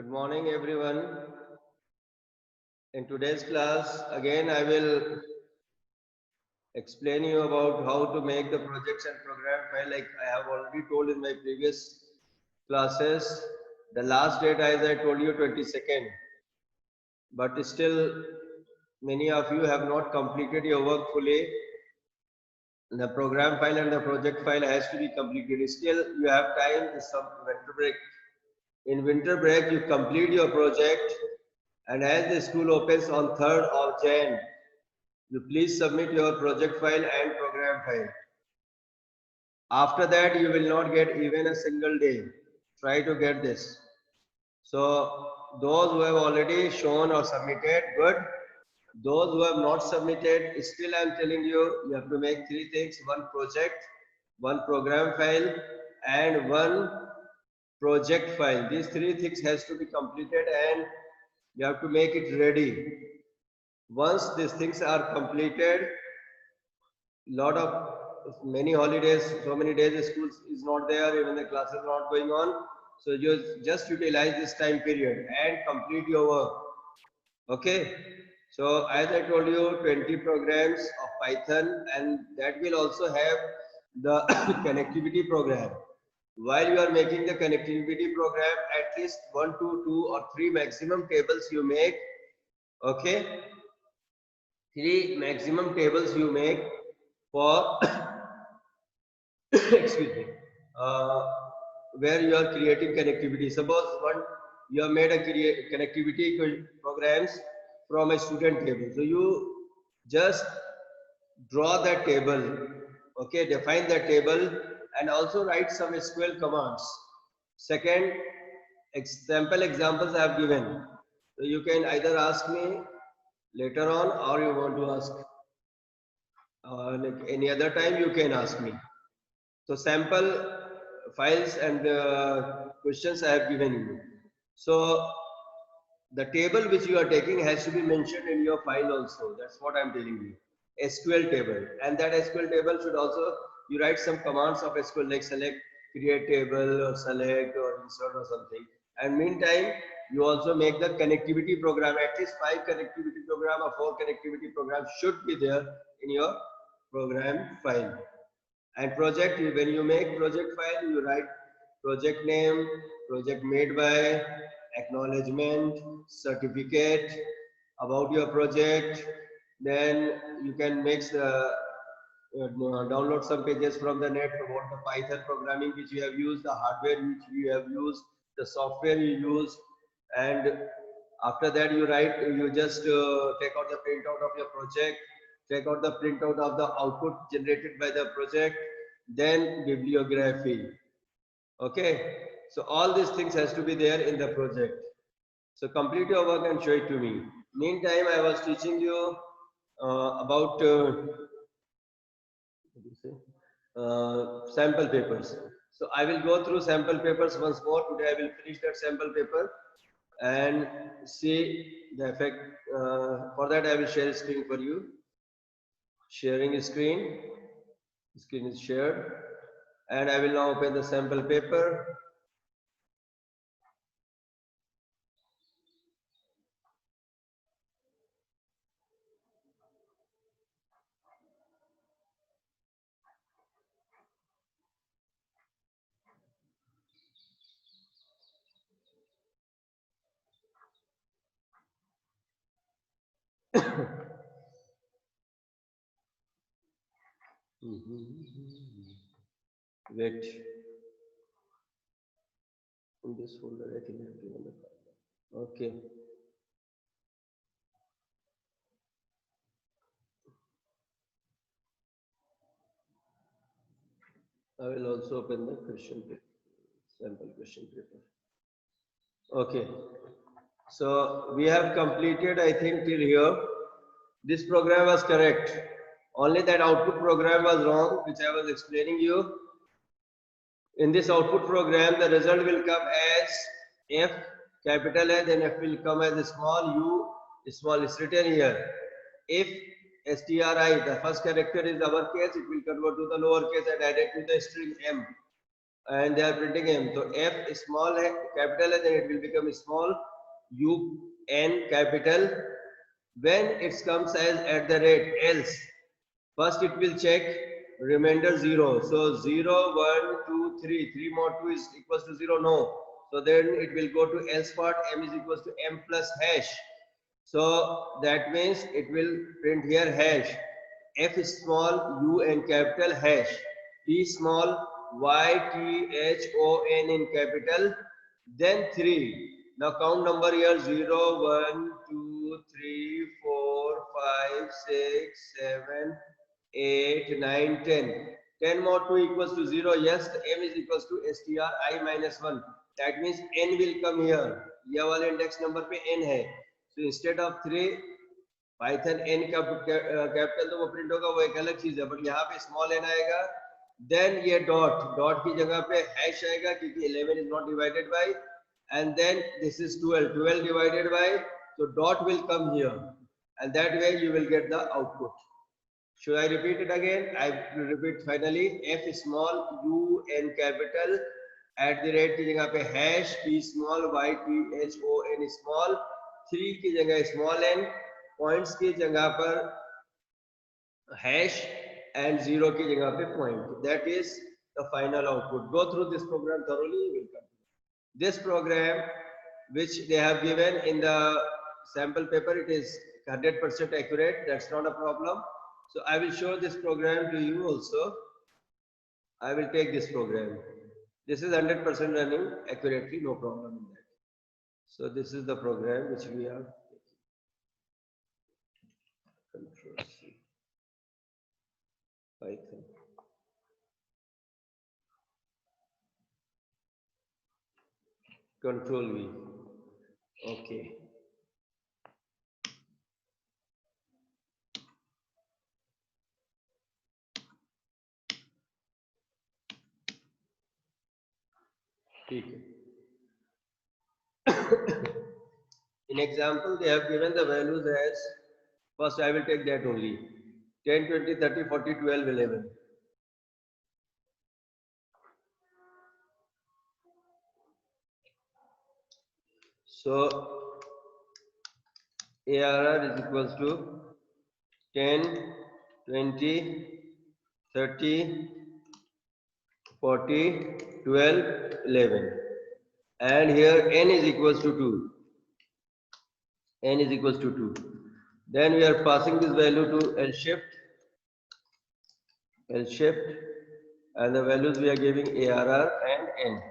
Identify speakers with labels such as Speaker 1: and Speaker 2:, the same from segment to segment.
Speaker 1: Good morning, everyone. In today's class, again, I will explain you about how to make the projects and program file. Like I have already told in my previous classes, the last date, as I told you, 22nd. But still, many of you have not completed your work fully. The program file and the project file has to be completed. Still, you have time. Some winter break. In winter break, you complete your project. And as the school opens on 3rd of Jan, you please submit your project file and program file. After that, you will not get even a single day. Try to get this. So, those who have already shown or submitted, good. Those who have not submitted, still I am telling you, you have to make 3 things: one project, one program file, and one project file. These 3 things has to be completed and you have to make it ready. Once these things are completed, many holidays, so many days the schools is not there, even the classes are not going on. So you just utilize this time period and complete your work. Okay. So as I told you, 20 programs of Python, and that will also have the connectivity program. While you are making the connectivity program, at least 1 to 2 or 3 maximum tables you make. Okay. 3 maximum tables you make for excuse me, where you are creating connectivity. Suppose you have made a connectivity programs from a student table. So you just draw that table, okay, define that table and also write some SQL commands. Second, examples I have given. So you can either ask me later on or you want to ask like any other time you can ask me. So sample files and questions I have given you. So the table which you are taking has to be mentioned in your file also. That's what I'm telling you. SQL table, and that SQL table should also, you write some commands of SQL like select, create table, or select, or insert, or something. And meantime, you also make the connectivity program. At least 5 connectivity program or 4 connectivity programs should be there in your program file. And project, when you make project file, you write project name, project made by, acknowledgement, certificate about your project. Then you can download some pages from the net about the Python programming which you have used, the hardware which you have used, the software you use, and after that you just take out the printout of your project, take out the printout of the output generated by the project, then bibliography. Okay, so all these things has to be there in the project. So complete your work and show it to me. Meantime, I was teaching you about what do you say? Sample papers. So I will go through sample papers once more. Today I will finish that sample paper and see the effect. For that I will share screen for you. Sharing screen. Screen is shared. And I will now open the sample paper. Wait. In this folder, I think I have given the file. Okay. I will also open the question paper, sample question paper. Okay. So we have completed, I think, till here. This program was correct. Only that output program was wrong, which I was explaining you. In this output program, the result will come as F capital A, then F will come as a small u, small is written here. If stri, the first character is uppercase, it will convert to the lowercase and add it to the string M. and they are printing M. So F is small है, capital है, then it will become small. U N capital. When it comes as at the rate else, first it will check remainder 0. So 0, 1, 2, 3. 3 more 2 is equals to 0. No. So then it will go to else part. M is equals to M plus hash. So that means it will print here hash. F is small, U and capital hash. T small, Y T H O N in capital. Then 3. Now count number here 0, 1, 2, 3, 4, 5, 6, 7, 8, 9, 10. 10 more 2 equals to 0. Yes, the M is equals to str minus 1. That means N will come here. यह वाले index number पे N है. So instead of 3, Python N का capital तो वो print होगा, वो एक अलग चीज है, बट यहाँ पे स्मॉल n आएगा. देन ये डॉट की जगह पे हैश आएगा क्योंकि 11 is not divided by, and then this is 12 divided by, so dot will come here, and that way you will get the output. Should I repeat it again? I will repeat finally. F small, U N capital, at the rate की जगह पे hash, T small, Y T H O N small, 3 की जगह small n, points की जगह पर hash, and 0 की जगह पे point. That is the final output. Go through this program thoroughly, you will come. This program which they have given in the sample paper, it is 100% accurate. That's not a problem. So I will show this program to you also. I will take this program. This is 100% running accurately, no problem in that. So this is the program which we are taking. Control C. Python. Control V. Okay. In example, they have given the values as, first I will take that only, 10, 20, 30, 40, 12, 11. So ARR is equals to 10, 20, 30, 40, 12, 11. And here n is equals to 2. N is equals to 2. Then we are passing this value to L shift, and the values we are giving ARR and N.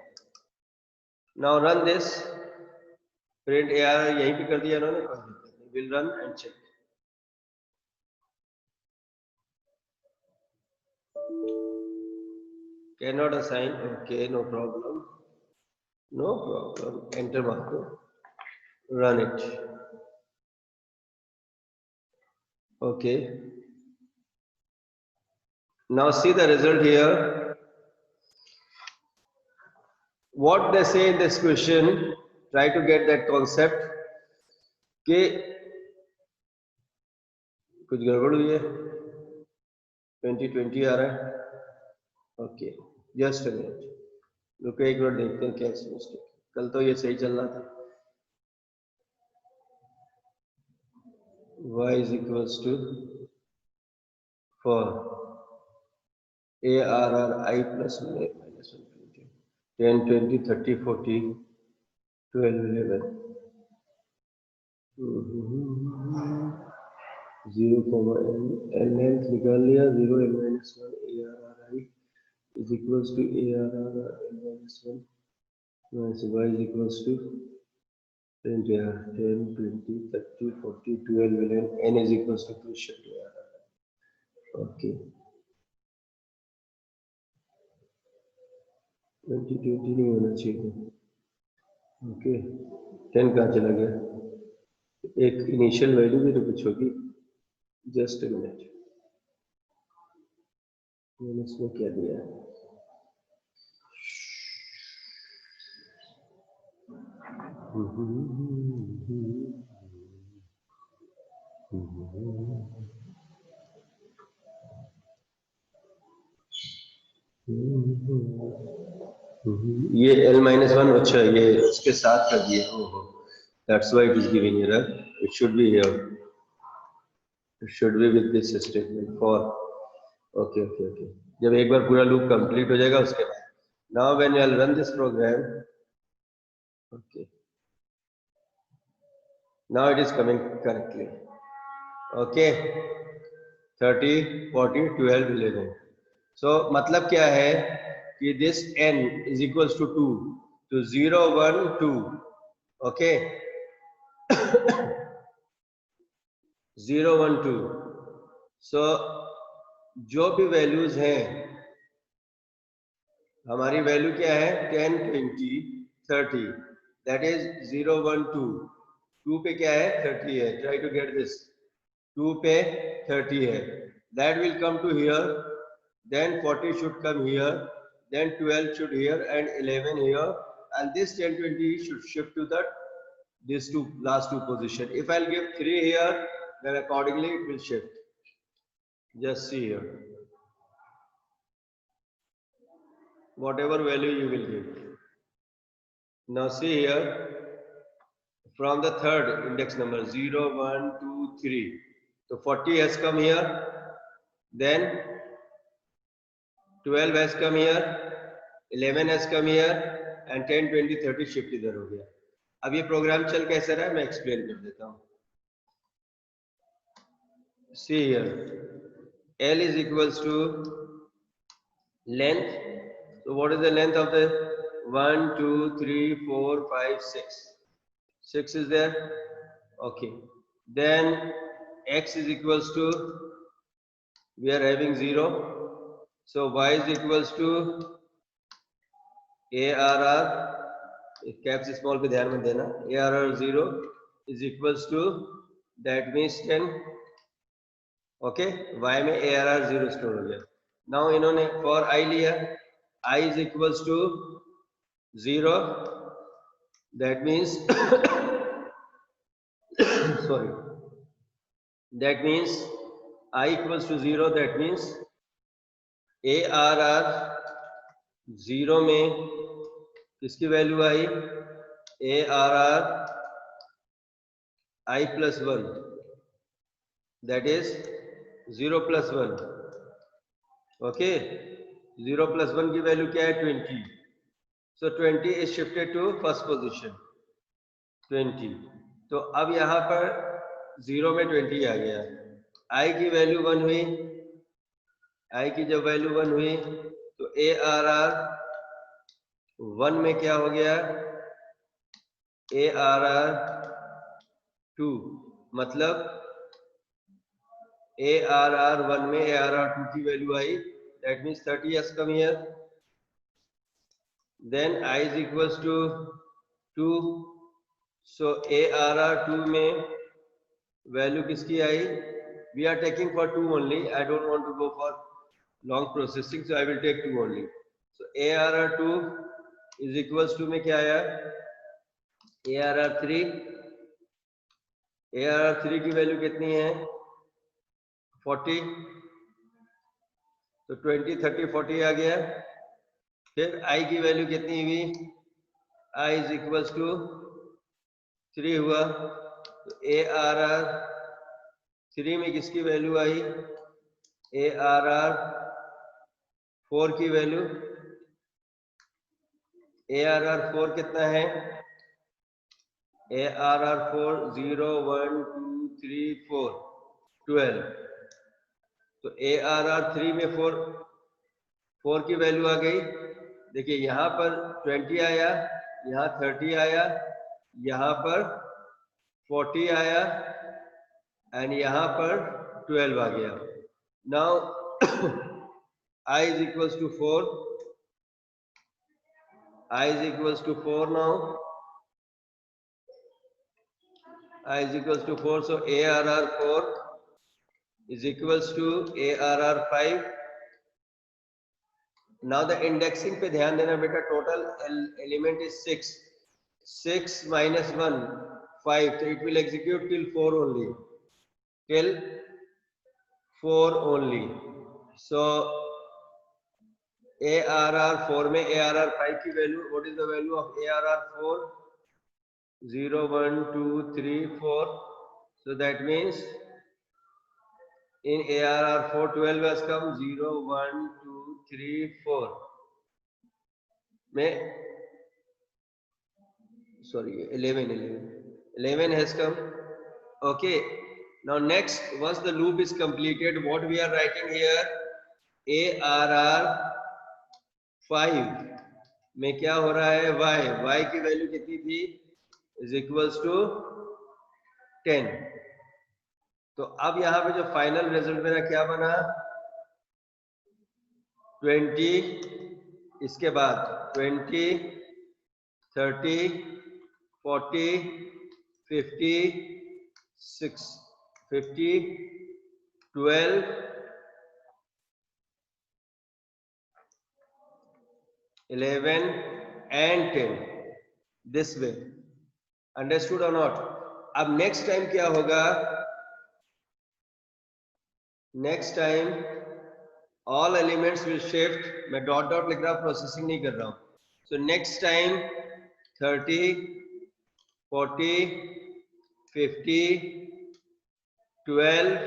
Speaker 1: Now run this. Print ARR यहीं पे कर दिया इन्होंने. We'll run and check. Cannot assign. Okay, no problem. No problem. Enter mark. Run it. Okay. Now see the result here. What they say in this question, try to get that concept. कि कुछ गड़बड़ हुई है. 2020 आ रहा है. Okay, just a minute रुको, एक बार देखते हैं क्या मिस्टेक. कल तो ये सही चल रहा था. y is equals to for ARR I plus minus 120, 10, 20, 30, 40, 12, 11. 0, n length निकाल लिया. 0 n minus 1 ARR I is equals to ARR n minus 1 minus y is equals to 10, 20, 30, 40, 12, 11. N is equals to 2 shift ARR. Okay. 2020 नहीं होना चाहिए. Okay, 10 कहाँ चला गया? एक initial value भी तो कुछ होगी. जस्ट अ मिनट, मैंने इसमें क्या दिया है? ये L-1, अच्छा ये इसके साथ कर दिए, ओहो, that's why it is giving error. It should be here. It should be with this statement for. Okay, okay, okay. जब एक बार पूरा लूप कंप्लीट हो जाएगा उसके बाद. Now when you run this program, okay. Now it is coming correctly. Okay. 30, 40, 12, 11. So मतलब क्या है कि this n is equals to 2. तो 0, 1, 2. Okay. 0, 1, 2. So जो भी वैल्यूज हैं, हमारी वैल्यू क्या है 10, 20, 30. That is 0, 1, 2. 2 पे क्या है 30 है. Try to get this. 2 पे 30 है. That will come to here. Then 40 should come here, then 12 should here, and 11 here, and this 10, 20 should shift to these two last two position. If I'll give 3 here, then accordingly it will shift. Just see here, whatever value you will give. Now see here, from the third index number 0, 1, 2, 3. So 40 has come here, then 12 has come here, 11 has come here, and 10, 20, 30 shift इधर हो गया. अब ये programme चल कैसे रहा है मैं एक्सप्लेन कर देता हूँ. See here, L is equals to length. So what is the length of the 1, 2, 3, 4, 5, 6? 6 is there. Okay. Then x is equals to, we are having 0. So y is equals to ARR, caps small पे ध्यान में देना. ARR 0 is equals to, that means 10. Okay, y में ARR 0 store हो गया. Now इन्होंने for i लिया, i is equals to 0. that means sorry, that means I equals to 0. that means ARR 0 में किसकी value I, ARR I plus 1, that is 0 plus 1. okay, 0 plus 1 की value क्या है 20. so 20 is shifted to first position 20. तो अब यहाँ पर 0 में 20 आ गया. I की वैल्यू 1 हुई. I की जब वैल्यू 1 हुई तो ARR 1 में क्या हो गया, ARR 2. मतलब ARR 1 में ARR 2 की value I. that means 30 has come here. then I is equals to 2. so ARR 2 में वैल्यू किसकी आई, we are taking for 2 only. I don't want to go for long processing, so I will take 2 only. so ARR 2 is equals to में क्या आया, ARR 3. ARR 3 की value कितनी है 40. तो 20, 30, 40 आ गया. फिर I की वैल्यू कितनी हुई, I is equals to 3 हुआ. तो ARR 3 में किसकी वैल्यू आई, ARR 4 की वैल्यू. ARR 4 कितना है, ARR 4 0, 1, 2, 3, 4, 12. तो ARR 3 में 4 की वैल्यू आ गई. देखिए यहाँ पर 20 आया, यहाँ 30 आया, यहाँ पर 40 आया, एंड यहाँ पर 12 आ गया. Now I is equals to 4. I is equals to 4 now. I is equals to 4. So ARR 4 is equals to ARR 5. Now the indexing पे ध्यान देना बेटा. total element is 6. 6 minus 1 5. So it will execute till 4 only. Till 4 only. So ARR4 में ARR5 की value, what is the value of ARR4? 0 1 2 3 4. So that means in ARR4 12 has come 0 1 2 3 4 में, sorry, 11 has come. Okay, now next, once the loop is completed, what we are writing here, ARR5 में क्या हो रहा है, y की value कितनी थी, is equals to 10. तो अब यहां पे जो फाइनल रिजल्ट मेरा क्या बना, 20, इसके बाद 20 30 40 50 6 50 12 11 and 10, this way. Understood or not? अब नेक्स्ट टाइम क्या होगा, next time all elements will shift, मैं डॉट डॉट लिख रहा हूं, प्रोसेसिंग नहीं कर रहा हूं. So next time 30 40 50 12,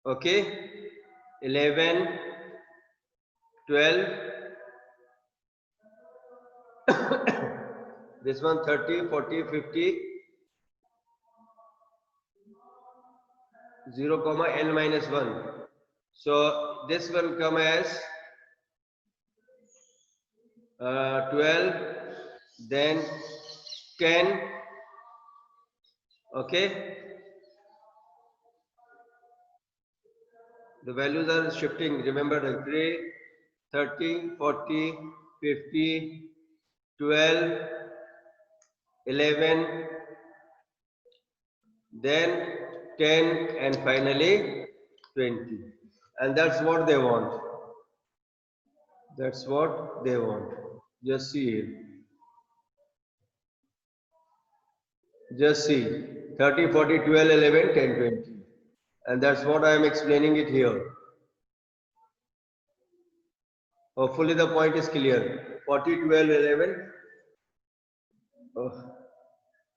Speaker 1: okay, 11 12, this one 30 40 50, 0 comma n minus 1. So this will come as 12, then 10, okay. The values are shifting, remember, 3 30 40 50 12 11, then 10, and finally 20. And that's what they want. That's what they want. Just see here. Just see 30 40 12 11 10 20. And that's what I am explaining it here. Hopefully the point is clear. 40 12 11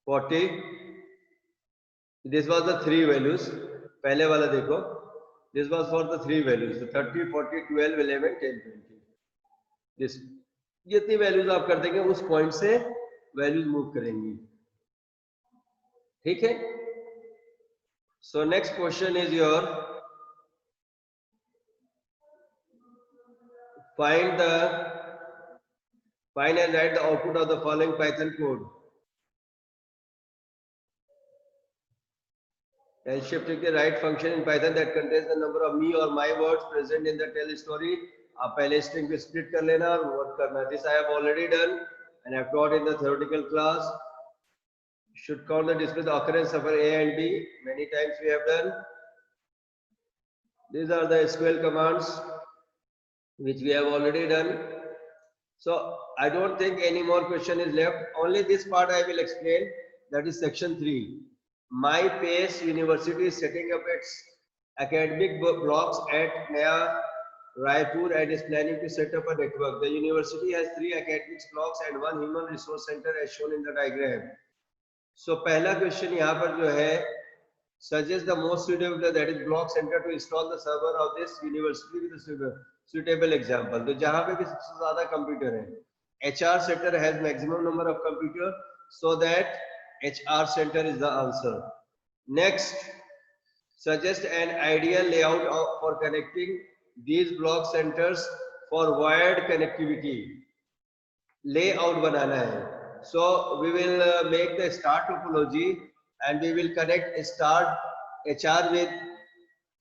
Speaker 1: 40. This was the three values. पहले वाला देखो. This was for the three values. So 30 40 12 11 10 20. This जितनी values आप कर देंगे उस point से values move करेंगी. ठीक है. So next question is your find and write the output of the following Python code. And shift के right function in Python that contains the number of me or my words present in the tell story. आप पहले string पे split कर लेना और work करना. This I have already done and I have taught in the theoretical class. Should count the display the occurrence of A and B. Many times we have done. These are the SQL commands which we have already done. So I don't think any more question is left. Only this part I will explain. That is section 3. My Pace University is setting up its academic blocks at Naya Raipur and is planning to set up a network. The university has 3 academic blocks and 1 human resource center as shown in the diagram. So पहला question यहाँ पर जो है, suggest the most suitable, that is block center, to install the server of this university with a suitable example. तो जहाँ पे भी सबसे ज़्यादा कंप्यूटर है, HR center has maximum number of computer, so that HR center is the answer. Next, suggest an ideal layout for connecting these block centers for wired connectivity. Layout बनाना है. So we will make the star topology and we will connect star HR with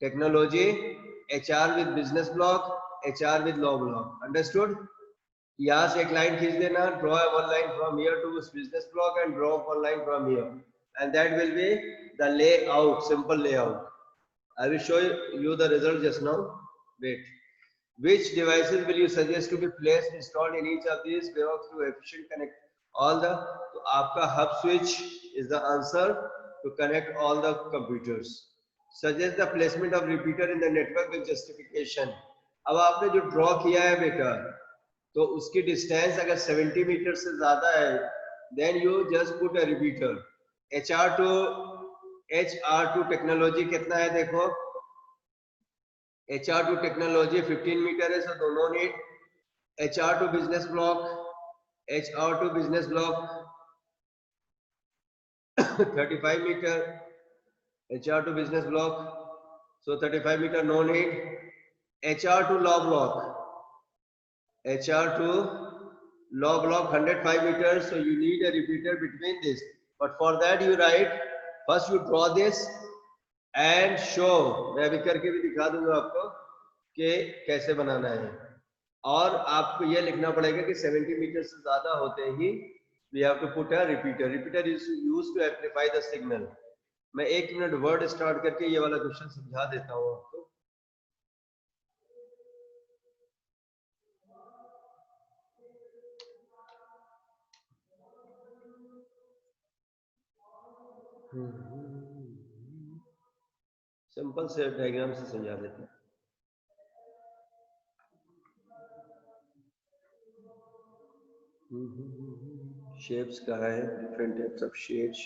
Speaker 1: technology, HR with business block, HR with law block. Understood? यहाँ से एक line खींच देना, draw one line from here to this business block and draw one line from here, and that will be the layout, simple layout. I will show you the result just now. Wait. Which devices will you suggest to be placed installed in each of these blocks to efficient connect all the? So आपका hub switch is the answer to connect all the computers. Suggest the placement of repeater in the network with justification. अब आपने जो draw किया है बेटा, तो उसकी distance अगर 70 मीटर से ज्यादा है, then you just put a repeater. HR2 technology कितना है देखो, HR2 टेक्नोलॉजी 15 मीटर है, सो दोनों need HR2 business block, HR2 business block 35 meter, HR2 business block, so 35 meter no need. HR2 law block, HR2 law block 105 meters, so you need a repeater between this. But for that you write, first you draw this and show, मैं अभी करके भी दिखा दूंगा आपको कि कैसे बनाना है। और आपको यह लिखना पड़ेगा कि 70 मीटर से ज्यादा होते ही we have to put a repeater. Repeater is used to amplify the signal. मैं 1 मिनट वर्ड स्टार्ट करके ये वाला क्वेश्चन समझा देता हूँ आपको। सिंपल से डायग्राम से समझा देते हैं। शेप्स का है, different types of shapes.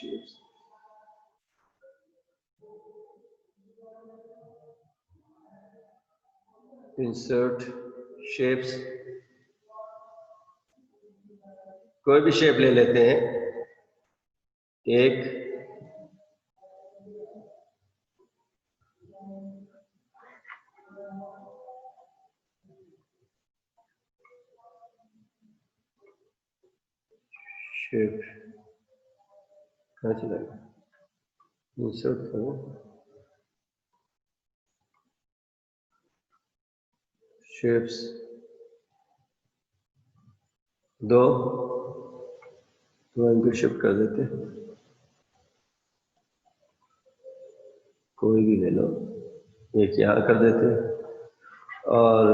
Speaker 1: Insert shapes, कोई भी शेप ले लेते हैं। एक शेप कहाँ चला गया, इंसर्ट करो, शेप्स दो तो इनको शिफ्ट कर देते हैं, कोई भी ले लो, एक यहाँ कर देते हैं और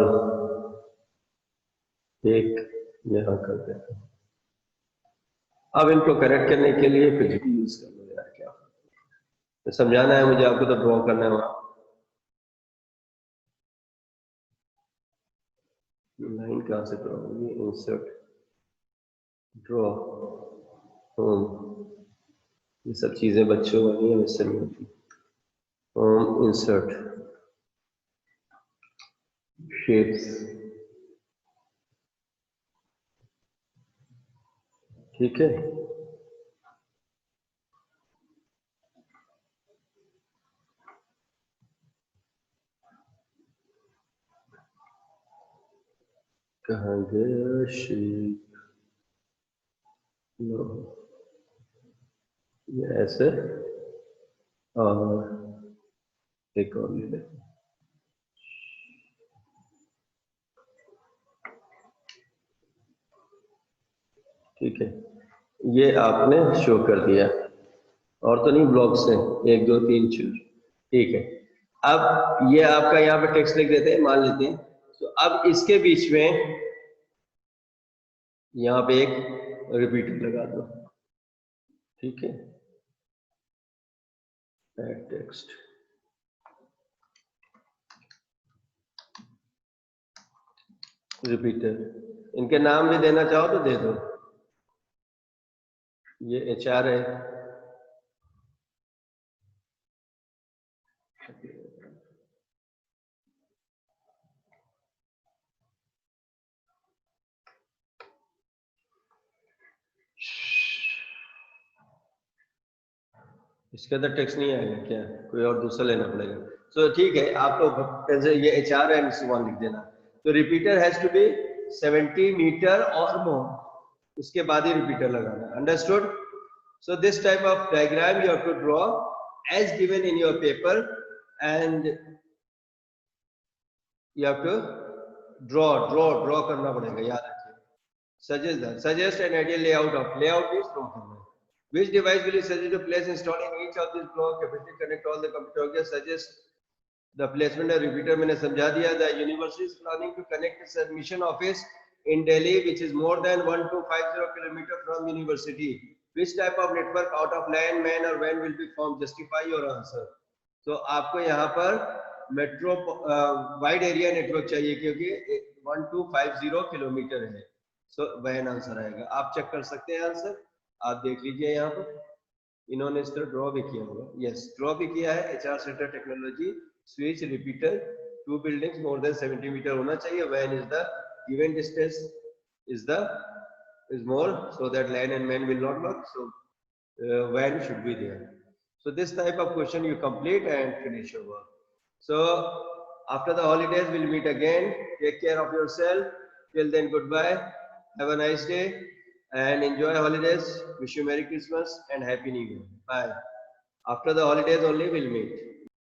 Speaker 1: एक यहाँ कर देते हैं। अब इनको करेक्ट करने के लिए कुछ भी यूज कर लो यार, क्या तो समझाना है मुझे, आपको तो ड्रॉ करना है वहां। लाइन कहाँ से ड्रॉ होगी, इंसर्ट ड्रॉ होम, ये सब चीजें बच्चों वाली है, मिसर में होती। होम इंसर्ट शेप्स, ठीक है। कहाँ गया शेप, लो ये ऐसे, और एक और ले लेते, ठीक है। ये आपने शो कर दिया, और तो नहीं ब्लॉक्स हैं, 1 2 3 4, ठीक है। अब ये आपका यहाँ पे टेक्स्ट लिख देते हैं, मान लेते हैं। तो अब इसके बीच में यहाँ पे एक रिपीटर लगा दो, ठीक है। ऐड टेक्स्ट, रिपीटर, इनके नाम भी देना चाहो तो दे दो। ये HR है, इसके अंदर टेक्स्ट नहीं आएगा क्या, कोई और दूसरा लेना पड़ेगा। तो ठीक है, आप तो ये HR है, लिख देना। तो repeater has to be 70 meter और मोर, उसके बाद ही रिपीटर लगाना, understood. So this type of diagram you have to draw as given in your paper, and you have to draw करना पड़ेगा, याद रखिए। Suggest an ideal layout of, layout is draw करना। Which device will you suggest to place installing each of these block capacity connect all the computer? Suggest the placement of repeater. मैंने समझा दिया। The university is planning to connect its admission office in Delhi, which is more than 1250 kilometer from university. Which type of network out of land, man or when will be formed? Justify your answer. So आपको यहाँ पर metro wide area network चाहिए क्योंकि 1250 kilometre है। So when answer आएगा। आप check कर सकते हैं आंसर, आप देख लीजिए यहाँ पर इन्होंने इस तरह ड्रॉ भी किया होगा। यस, ड्रॉ भी किया है। HR center technology switch repeater 2 buildings more than 70 meter होना चाहिए। When is the given distance is more so that line and man will not work. So when should be there. So this type of question you complete and finish your work. So after the holidays we'll meet again. Take care of yourself. Till then, goodbye. Have a nice day and enjoy holidays. Wish you Merry Christmas and Happy New Year. Bye. After the holidays only we'll meet.